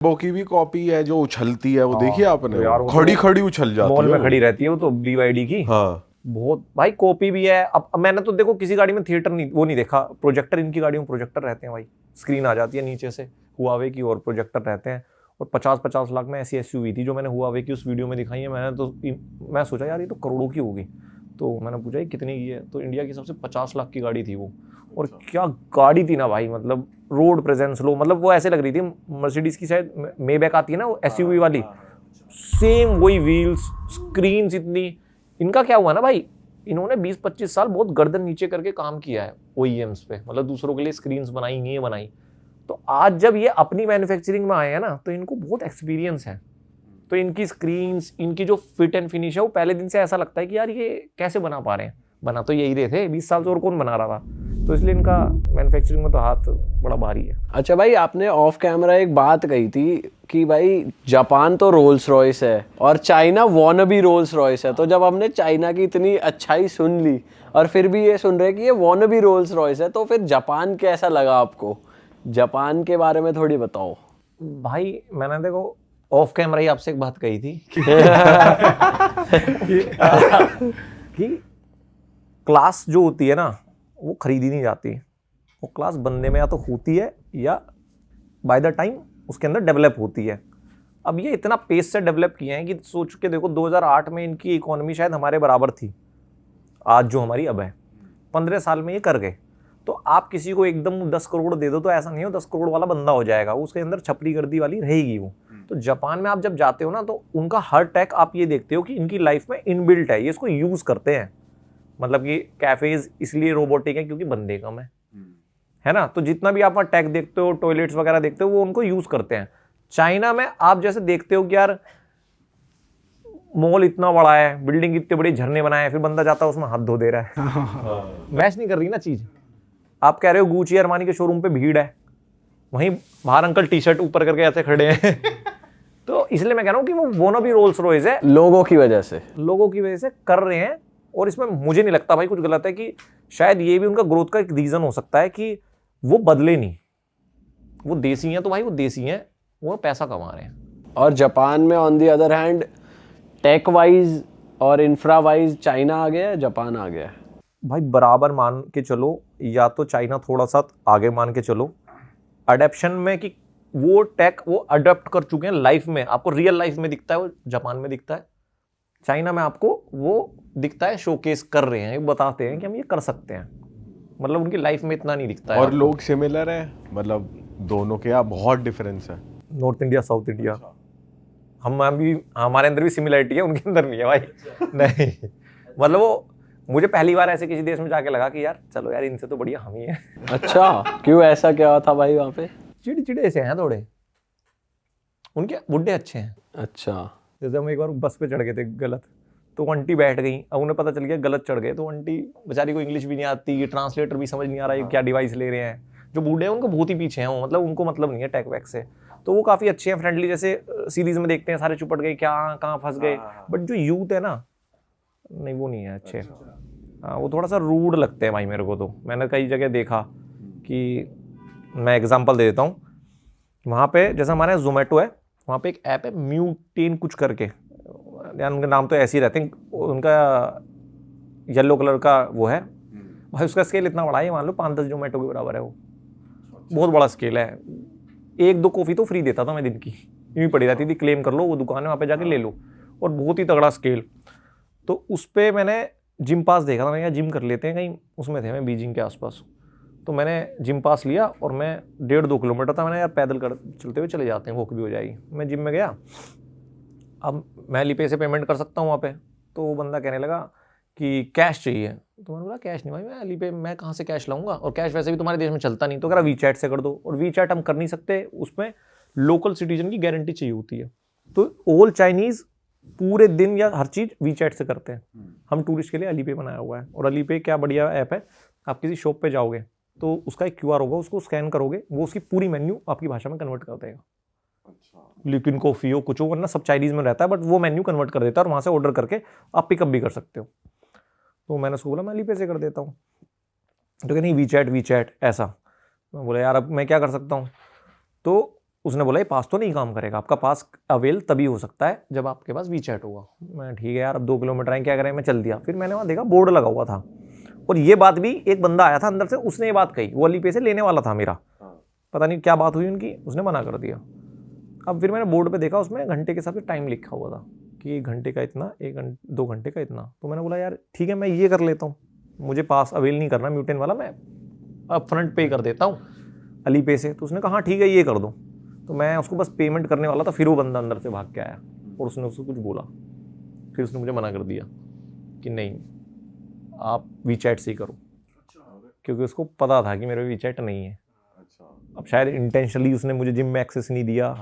वो की भी कॉपी है जो उछलती है, वो देखिए आपने, तो यार वो खड़ी खड़ी उछल जाती है, मॉल में खड़ी रहती है वो तो BYD की। हाँ बहुत भाई कॉपी भी है। अब मैंने तो देखो किसी गाड़ी में थिएटर नहीं, वो नहीं देखा, प्रोजेक्टर, इनकी गाड़ियों में प्रोजेक्टर रहते हैं भाई, स्क्रीन आ जाती है नीचे से हुआवे की, और प्रोजेक्टर रहते हैं। और 50-50 लाख में ऐसी SUV थी जो मैंने हुआवे की उस वीडियो में दिखाई है। मैं सोचा यार ये तो करोड़ों की होगी, तो मैंने पूछा ये कितने की है, तो इंडिया की सबसे 50 लाख की गाड़ी थी वो। और क्या गाड़ी थी ना भाई, मतलब रोड प्रेजेंस लो, मतलब वो ऐसे लग रही थी मर्सिडीज की शायद मेबैक आती है ना वो SUV वाली, सेम वही व्हील्स, स्क्रीन्स इतनी। इनका क्या हुआ ना भाई, इन्होंने 20-25 साल बहुत गर्दन नीचे करके काम किया है OEMs पे, मतलब दूसरों के लिए स्क्रीन्स बनाई, नहीं बनाई। तो आज जब ये अपनी मैन्युफैक्चरिंग में आए हैं ना, तो इनको बहुत एक्सपीरियंस है। तो इनकी स्क्रीन्स, इनकी जो फिट एंड फिनिश है, वो पहले दिन से ऐसा लगता है कि यार ये कैसे बना पा रहे हैं। बना तो यही रहे थे 20 साल से, और कौन बना रहा था। तो इसलिए इनका मैन्युफैक्चरिंग में तो हाथ बड़ा भारी है। अच्छा भाई, आपने ऑफ कैमरा एक बात कही थी कि भाई जापान तो रोल्स रॉयस है और चाइना वॉनबी रोल्स रॉयस है। तो जब हमने चाइना की इतनी अच्छाई सुन ली और फिर भी ये सुन रहे कि ये वॉनबी रोल्स रॉयस है, तो फिर जापान कैसा लगा आपको? जापान के बारे में थोड़ी बताओ भाई। मैंने देखो ऑफ कैमरा ही आपसे एक बात कही थी कि क्लास जो होती है ना, वो खरीदी नहीं जाती। वो क्लास बंदे में या तो होती है या बाय द टाइम उसके अंदर डेवलप होती है। अब ये इतना पेस से डेवलप किए हैं कि सोच के देखो, 2008 में इनकी इकोनॉमी शायद हमारे बराबर थी आज जो हमारी अब है। 15 साल में ये कर गए। तो आप किसी को एकदम 10 करोड़ दे दो तो ऐसा नहीं हो 10 करोड़ वाला बंदा हो जाएगा, उसके अंदर छपरी गर्दी वाली रहेगी वो। तो जापान में आप जब जाते हो ना, तो उनका हर टेक आप ये देखते हो कि इनकी लाइफ में इनबिल्ट है, ये इसको यूज करते हैं। मतलब कि कैफेज इसलिए रोबोटिक है क्योंकि बंदे कम है ना। तो जितना भी आप वहाँ टेक देखते हो, टॉयलेट्स वगैरह देखते हो, वो उनको यूज करते हैं। चाइना में आप जैसे देखते हो कि यार मॉल इतना बड़ा है, बिल्डिंग इतने बड़े झरने बनाए हैं, फिर बंदा जाता है उसमें हाथ धो दे रहा है मैच नहीं कर रही ना चीज। आप कह रहे हो गुची अरमानी के शोरूम पे भीड़ है, वहीं बाहर अंकल टी-शर्ट ऊपर करके ऐसे खड़े हैं तो इसलिए मैं कह रहा हूँ कि वो वोनो भी रोल्स रॉयस है, लोगों की वजह से कर रहे हैं। और इसमें मुझे नहीं लगता भाई कुछ गलत है, कि शायद ये भी उनका ग्रोथ का एक रीजन हो सकता है कि वो बदले नहीं। वो देसी हैं तो भाई वो देसी हैं, वो पैसा कमा रहे हैं। और जापान में on the other hand tech wise और इंफ्रा वाइज चाइना आ गया है, जापान आ गया है। भाई बराबर मान के चलो, या तो चाइना थोड़ा सा आगे मान के चलो अडेप्शन में, कि वो टेक वो अडॉप्ट कर चुके हैं लाइफ में। आपको रियल लाइफ में दिखता है वो जापान में दिखता है, चाइना में आपको वो दिखता है शोकेस कर रहे हैं, बताते हैं कि हम ये कर सकते हैं। मतलब उनकी लाइफ में इतना नहीं दिखता है। और लोग सिमिलर है, मतलब दोनों के यहाँ बहुत डिफरेंस है। नॉर्थ इंडिया साउथ इंडिया, हम भी, हमारे अंदर भी सिमिलरिटी है, उनके अंदर नहीं है भाई नहीं, मतलब वो मुझे पहली बार ऐसे किसी देश में जाके लगा कि यार चलो यार इनसे तो बढ़िया हम ही हैं अच्छा, क्यों, ऐसा क्या था भाई वहाँ पे? चिड़चिड़े से हैं थोड़े, उनके बुड्ढे अच्छे हैं। अच्छा, जैसे हम एक बार बस पे चढ़ गए थे गलत, तो वो आंटी बैठ गई, अब उन्हें पता चल गया गलत चढ़ गए, तो आंटी बेचारी को इंग्लिश भी नहीं आती, ट्रांसलेटर भी समझ नहीं आ रहा है क्या डिवाइस ले रहे हैं। जो बूढ़े हैं उनको बहुत ही पीछे हैं वो, मतलब उनको मतलब नहीं है टेक वैक से। तो वो काफ़ी अच्छे हैं, फ्रेंडली, जैसे सीरीज में देखते हैं सारे चुपट गए क्या कहाँ फंस गए। बट जो यूथ है ना, नहीं वो नहीं है अच्छे। हाँ, वो थोड़ा सा रूड लगते हैं भाई मेरे को। तो मैंने कई जगह देखा कि, मैं एग्जांपल दे देता हूँ, वहाँ पे जैसे हमारे यहाँ जोमेटो है, वहाँ पे एक ऐप है म्यूटेन कुछ करके, यार उनके नाम तो ऐसे ही रहते हैं, उनका येलो कलर का वो है भाई, उसका स्केल इतना बड़ा है, मान लो 5-10 जोमेटो के बराबर है वो, बहुत बड़ा स्केल है। 1-2 कॉफ़ी तो फ्री देता था मैं दिन की, यूँ ही पड़ी रहती थी, क्लेम कर लो, वो दुकान है वहाँ पे जाके ले लो, और बहुत ही तगड़ा स्केल। तो उस पर मैंने जिम पास देखा था, मैं क्या जिम कर लेते हैं कहीं, उसमें थे मैं बीजिंग के आसपास। तो मैंने जिम पास लिया और मैं 1.5-2 किलोमीटर था, मैंने यार पैदल कर चलते हुए चले जाते हैं, वॉक भी हो जाएगी। मैं जिम में गया, अब मैं Alipay से पेमेंट कर सकता हूँ वहाँ पे, तो वो बंदा कहने लगा कि कैश चाहिए। तो मैंने बोला कैश नहीं भाई, मैं Alipay मैं कहाँ से कैश लाऊंगा, और कैश वैसे भी तुम्हारे देश में चलता नहीं, तो कह रहा वीचैट से कर दो। और वीचैट हम कर नहीं सकते, उसमें लोकल सिटीजन की गारंटी चाहिए होती है। तो ऑल चाइनीज़ पूरे दिन या हर चीज़ वीचैट से करते हैं। हम टूरिस्ट के लिए Alipay बनाया हुआ है, और Alipay क्या बढ़िया ऐप है। आप किसी शॉप पे जाओगे तो उसका एक QR होगा, उसको स्कैन करोगे, वो उसकी पूरी मेन्यू आपकी भाषा में कन्वर्ट कर देगा। लिक्विड कॉफ़ी हो कुछ हो, वरना सब चाइनीज़ में रहता है, बट वो मेन्यू कन्वर्ट कर देता है, और वहाँ से ऑर्डर करके आप पिकअप भी कर सकते हो। तो मैंने उसको बोला मैं Alipay से कर देता हूँ, तो क्या नहीं वीचैट ऐसा। मैं बोला यार अब मैं क्या कर सकता हूँ। तो उसने बोला ये पास तो नहीं काम करेगा, आपका पास अवेल तभी हो सकता है जब आपके पास वीचैट होगा। मैं ठीक है यार, अब 2 किलोमीटर आए, क्या करें, मैं चल दिया। फिर मैंने वहाँ देखा बोर्ड लगा हुआ था, और ये बात भी एक बंदा आया था अंदर से, उसने ये बात कही, वो अलीपे से लेने वाला था मेरा, पता नहीं क्या बात हुई उनकी, उसने मना कर दिया। अब फिर मैंने बोर्ड पे देखा, उसमें घंटे के हिसाब से टाइम लिखा हुआ था कि 1 घंटे का इतना, 2 घंटे का इतना। तो मैंने बोला यार ठीक है, मैं ये कर लेता हूँ, मुझे पास अवेल नहीं करना म्यूटेन वाला, मैं अब फ्रंट पे कर देता हूँ अली पे से। तो उसने कहा हाँ ठीक है ये कर दो। तो मैं उसको बस पेमेंट करने वाला था, फिर वो बंदा अंदर से भाग के आया और उसने उसको कुछ बोला। फिर उसने मुझे मना कर दिया कि नहीं आप वीचैट से ही करो, क्योंकि उसको पता था कि मेरे वीचैट नहीं है। अब शायद इंटेंशनली उसने मुझे जिम में एक्सेस नहीं दिया,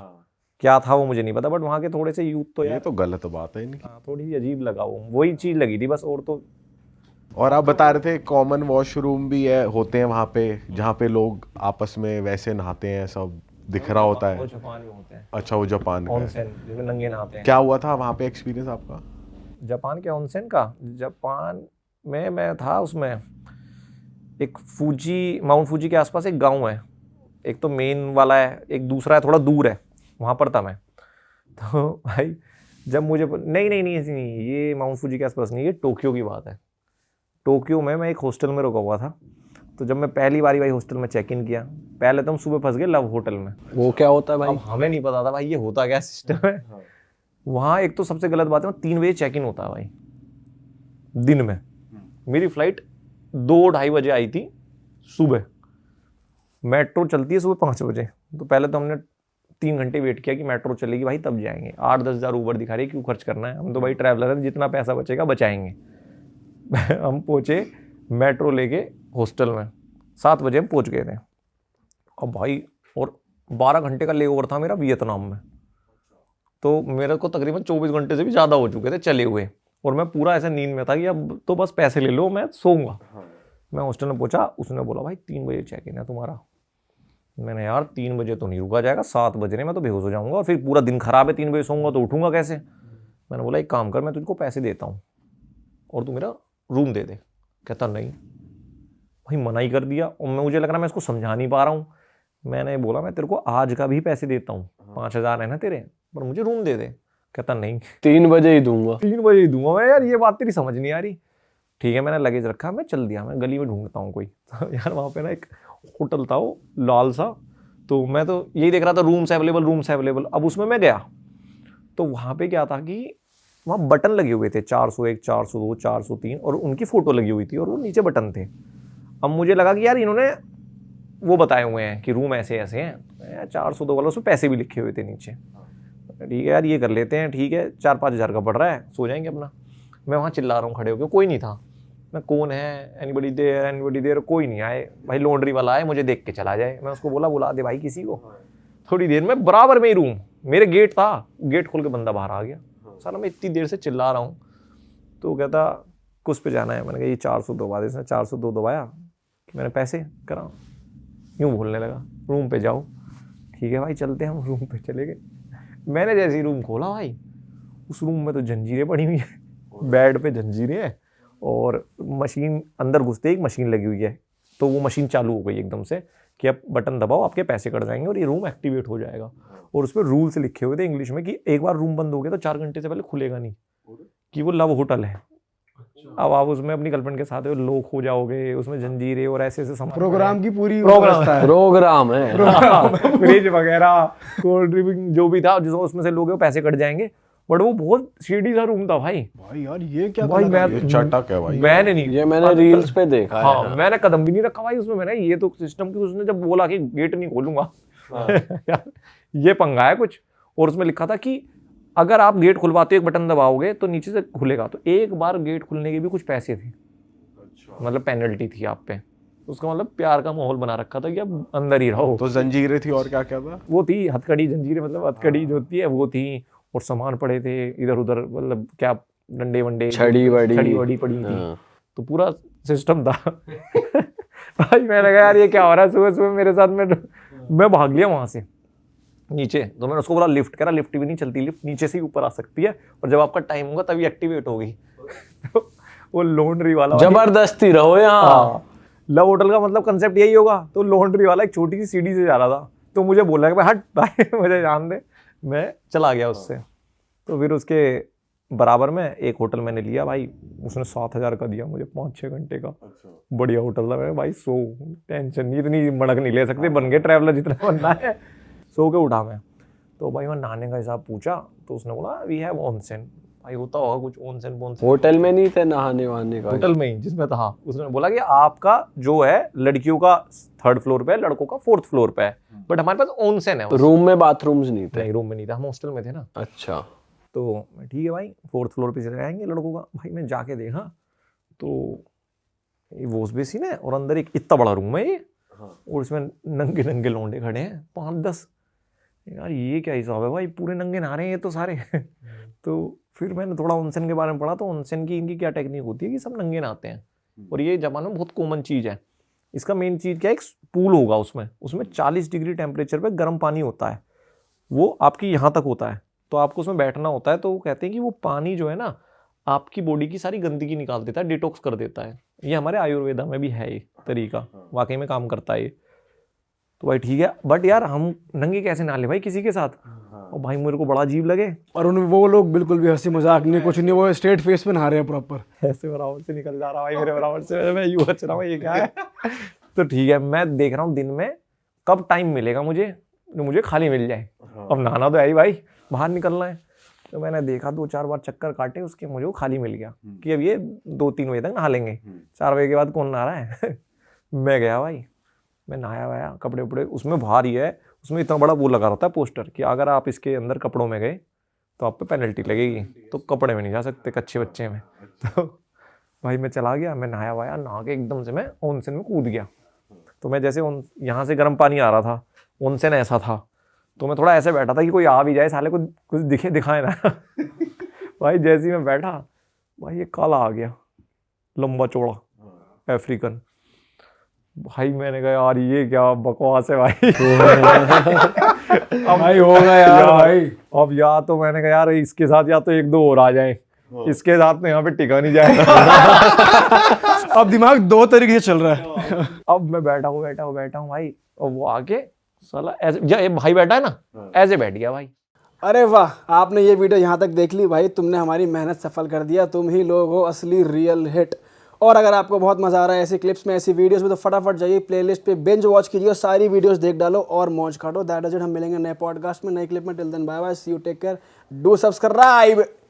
क्या था वो मुझे नहीं पता, बट वहाँ के थोड़े से यूथ तो ये यार तो गलत बात है इनकी। थोड़ी अजीब लगा, वो वही चीज़ लगी थी बस, और तो। और आप बता रहे थे कॉमन वॉशरूम भी है, होते हैं वहाँ पे, जहाँ पे लोग आपस में वैसे नहाते हैं, सब दिख रहा होता वो है। जापान में होते हैं अच्छा, वो जापान का है। ऑनसेन, जिसमें नंगे नहाते हैं। क्या हुआ था वहाँ पे एक्सपीरियंस आपका? जापान के ऑनसेन का, जापान में मैं था उसमें, एक फूजी, माउंट फूजी के आसपास एक गांव है, एक तो मेन वाला है, एक दूसरा है थोड़ा दूर है, वहाँ पर था मैं। तो भाई जब मुझे नहीं नहीं नहीं ऐसी नहीं, ये माउंट फूजी के आसपास नहीं, ये टोक्यो की बात है। टोक्यो में मैं एक हॉस्टल में रुका हुआ था। तो जब मैं पहली बारी भाई हॉस्टल में चेक इन किया, पहले तो हम सुबह फंस गए लव होटल में। वो क्या होता है भाई? अब हमें नहीं पता था भाई ये होता क्या सिस्टम है। वहाँ एक तो सबसे गलत बात है, 3 बजे चेक इन होता है भाई दिन में। मेरी फ्लाइट 2-2:30 बजे आई थी सुबह, मेट्रो चलती है सुबह 5 बजे। तो पहले तो हमने 3 घंटे वेट किया कि मेट्रो चलेगी भाई तब जाएंगे। 8-10 हज़ार ऊबर दिखा रही है, क्यों खर्च करना है, हम तो भाई ट्रैवलर हैं, जितना पैसा बचेगा बचाएंगे। हम पहुँचे मेट्रो लेके हॉस्टल में, 7 बजे हम पहुँच गए थे। अब भाई और 12 घंटे का लेओवर था मेरा वियतनाम में, तो मेरे को तकरीबन 24 घंटे से भी ज़्यादा हो चुके थे चले हुए, और मैं पूरा ऐसा नींद में था कि अब तो बस पैसे ले लो मैं सोऊंगा। मैं हॉस्टल में पहुंचा, उसने बोला भाई 3 बजे चेक इन है तुम्हारा। मैंने यार 3 बजे तो नहीं रुका जाएगा, 7 बज रहे मैं तो बेहोश हो जाऊंगा, और फिर पूरा दिन खराब है, 3 बजे सोऊंगा तो उठूंगा कैसे। मैंने बोला एक काम कर, मैं तुझको पैसे देता हूँ और तू मेरा रूम दे दे। कहता नहीं, भाई मना ही कर दिया, और मुझे लग रहा मैं इसको समझा नहीं पा रहा हूँ। मैंने बोला मैं तेरे को आज का भी पैसे देता हूँ, 5,000 है ना तेरे, पर मुझे रूम दे दे। कहता नहीं 3 बजे ही दूंगा। 3 बजे ही दूंगा। मैं यार ये बात तेरी समझ नहीं आ रही। ठीक है, मैंने लगेज रखा, मैं चल दिया, मैं गली में ढूंढता हूँ कोई। तो यार वहाँ पे ना एक होटल था वो लाल सा, तो मैं तो यही देख रहा था रूम्स अवेलेबल, रूम्स अवेलेबल। अब उसमें मैं गया तो वहाँ पे क्या था कि वहाँ बटन लगे हुए थे 401, 402, 403, और उनकी फ़ोटो लगी हुई थी और वो नीचे बटन थे। अब मुझे लगा कि यार इन्होंने वो बताए हुए हैं कि रूम ऐसे ऐसे हैं, 402 वाला उसमें पैसे भी लिखे हुए थे नीचे। ठीक है यार ये कर लेते हैं, ठीक है 4-5 हज़ार का पड़ रहा है, सो जाएंगे अपना। मैं वहाँ चिल्ला रहा हूँ खड़े होकर, कोई नहीं था। मैं कौन है, एनीबडी देयर, कोई नहीं आए। भाई लॉन्ड्री वाला आए, मुझे देख के चला जाए। मैं उसको बोला बुला दे भाई किसी को। थोड़ी देर में बराबर में ही रूम, मेरे गेट था, गेट खोल के बंदा बाहर आ गया। साला मैं इतनी देर से चिल्ला रहा हूँ, तो कहता कुछ पे जाना है। मैंने कहा ये 402 दबा दे। इसने 402 दबाया, मैंने पैसे करा, यूँ बोलने लगा रूम पे जाओ। ठीक है भाई चलते हैं, हम रूम पे चले गए। मैंने जैसे ही रूम खोला भाई, उस रूम में तो जंजीरें पड़ी हुई है, बेड पे जंजीरें हैं, और मशीन अंदर घुसते एक मशीन लगी हुई है, तो वो मशीन चालू हो गई एकदम से कि अब बटन दबाओ आपके पैसे कट जाएंगे और ये रूम एक्टिवेट हो जाएगा। और उस पर रूल्स लिखे हुए थे इंग्लिश में कि एक बार रूम बंद हो गया तो 4 घंटे से पहले खुलेगा नहीं, कि वो लव होटल है। अब आप उसमें अपनी गर्लफ्रेंड के साथ लोग हो जाओगे, उसमें जंजीरें और ऐसे ऐसे सामान, प्रोग्राम की पूरी प्रोग्राम है, फ्रिज वगैरह, कोल्ड ड्रिंक जो भी था, जिसमें उसमें से लोग पैसे कट जाएंगे। बट वो बहुत सीडी सा रूम था भाई। भाई यार ये क्या भाई मैं ये चटक है भाई। मैंने नहीं, ये मैंने रील्स पे देखा है। हाँ मैंने कदम भी नहीं रखा भाई उसमें। मैंने ये तो सिस्टम की, उसने जब बोला कि गेट नहीं खोलूंगा, यार ये पंगा है कुछ। और उसमें लिखा था कि अगर आप गेट खुलवाते हो एक बटन दबाओगे तो नीचे से खुलेगा, तो एक बार गेट खुलने के भी कुछ पैसे थे, मतलब पेनल्टी थी आप पे। उसका मतलब प्यार का माहौल बना रखा था कि अब अंदर ही रहो। तो जंजीरें थी और क्या क्या था? वो थी हथकड़ी जंजीरें, मतलब हथकड़ी जो होती है वो थी, और सामान पड़े थे इधर उधर, मतलब क्या डंडे वंडे, छड़ी वड़ी पड़ी थी। तो पूरा सिस्टम था। भाई मैंने कहा यार ये क्या हो रहा है सुबह सुबह मेरे साथ में। मैं भाग लिया वहां से नीचे। तो मैंने उसको बोला लिफ्ट, कह रहा लिफ्ट भी नहीं चलती, लिफ्ट नीचे से ही ऊपर आ सकती है, और जब आपका टाइम होगा तभी एक्टिवेट होगी। तो वो लॉन्ड्री वाला जबरदस्ती रहो यहाँ। लव होटल का मतलब कंसेप्ट यही होगा। तो लॉन्ड्री वाला एक छोटी सी सीढ़ी से जा रहा था, तो मुझे बोला कि भाई हट भाई मुझे जान दे, मैं चला गया उससे। तो फिर उसके बराबर में एक होटल मैंने लिया भाई, उसने 7,000 का दिया मुझे 5-6 घंटे का। बढ़िया होटल था। मैं भाई सो, टेंशन नहीं, इतनी मड़क नहीं ले सकते, बन गए ट्रैवलर जितना बनना है। सो के उठा मैं, तो भाई मैं नहाने का हिसाब पूछा तो उसने बोला वी हैव ऑनसेन। भाई होता होगा कुछ ऑनसेन बोनसेन। होटल में नहीं थे नहाने वहाने का? होटल में ही जिसमें था। उसने बोला कि आपका जो है लड़कियों का 3rd फ्लोर पे है, लड़कों का 4th फ्लोर पे है, बट हमारे पास ऑनसेन है। रूम में बाथरूम्स नहीं थे? नहीं, रूम में नहीं था, हम हॉस्टल में थे ना। अच्छा। तो ठीक है भाई 4th फ्लोर पे चले जाएंगे लड़कों का। भाई मैं जाके देखा तो ये वॉश बेसिन है और अंदर एक इतना बड़ा रूम है ये, और इसमें नंगे नंगे लौंडे खड़े हैं 5-10। यार ये क्या हिसाब है भाई, पूरे नंगे नहा रहे हैं ये तो सारे। तो फिर मैंने थोड़ा ऑनसेन के बारे में पढ़ा, तो ऑनसेन की इनकी क्या टेक्निक होती है कि सब नंगे नहाते हैं, और ये जापान में बहुत कॉमन चीज़ है। इसका मेन चीज़ क्या है, एक पूल होगा उसमें 40 डिग्री टेम्परेचर पे गर्म पानी होता है, वो आपकी यहाँ तक होता है, तो आपको उसमें बैठना होता है। तो वो कहते हैं कि वो पानी जो है ना आपकी बॉडी की सारी गंदगी निकाल देता है, डिटॉक्स कर देता है। ये हमारे आयुर्वेदा में भी है ये तरीका, वाकई में काम करता है ये। तो भाई ठीक है, बट यार हम नंगे कैसे नहा ले भाई किसी के साथ, और भाई मेरे को बड़ा अजीब लगे। और वो लोग बिल्कुल भी हंसी मजाक नहीं, कुछ नहीं, वो स्ट्रेट फेस पे नहा रहे हैं प्रॉपर। ऐसे बराबर से निकल जा रहा भाई मेरे बराबर से, मैं यूं बच रहा हूँ, ये क्या है। तो ठीक है, मैं देख रहा हूँ दिन में कब टाइम मिलेगा मुझे जो मुझे खाली मिल जाए। अब नहाना तो है ही भाई, बाहर निकलना है। तो मैंने देखा 2-4 बार चक्कर काटे उसके, मुझे वो खाली मिल गया कि अब ये 2-3 बजे तक नहा लेंगे, 4 बजे के बाद कौन नहा रहा है। मैं गया भाई, मैं नहाया वाया, कपड़े उपड़े, उसमें बाहर ही है, उसमें इतना बड़ा वो लगा रहता है पोस्टर कि अगर आप इसके अंदर कपड़ों में गए तो आप पे पेनल्टी लगेगी, तो कपड़े में नहीं जा सकते कच्चे बच्चे में। तो भाई मैं चला गया, मैं नहाया वाया, नहा के एकदम से मैं ऑनसेन में कूद गया। तो मैं जैसे यहाँ से गर्म पानी आ रहा था, ऑनसेन ऐसा था, तो मैं थोड़ा ऐसे बैठा था कि कोई आ भी जाए साले को कुछ दिखाए ना। भाई जैसे ही मैं बैठा, भाई ये काला आ गया, लंबा चौड़ा अफ्रीकन। भाई मैंने कहा यार ये क्या बकवास है भाई। अब भाई होगा यार भाई। अब या तो मैंने कहा यार इसके साथ या तो 1-2 और आ जाए, इसके साथ तो यहाँ पे टिका नहीं जाएगा। अब दिमाग 2 तरीके से चल रहा है। अब मैं बैठा हूँ भाई, और वो आके साला ऐसे, ये भाई बैठा है ना, ऐसे बैठ गया भाई। अरे वाह, आपने ये वीडियो यहाँ तक देख ली भाई, तुमने हमारी मेहनत सफल कर दिया, तुम ही लोग हो असली रियल हिट। और अगर आपको बहुत मजा आ रहा है ऐसी क्लिप्स में, ऐसी वीडियोस में, तो फटाफट जाइए प्लेलिस्ट पे बिंज वॉच कीजिए, सारी वीडियोस देख डालो और मौज काटो। दैट इज इट, हम मिलेंगे नए पॉडकास्ट में, नए क्लिप में। Till then bye bye, see you, take care, do subscribe.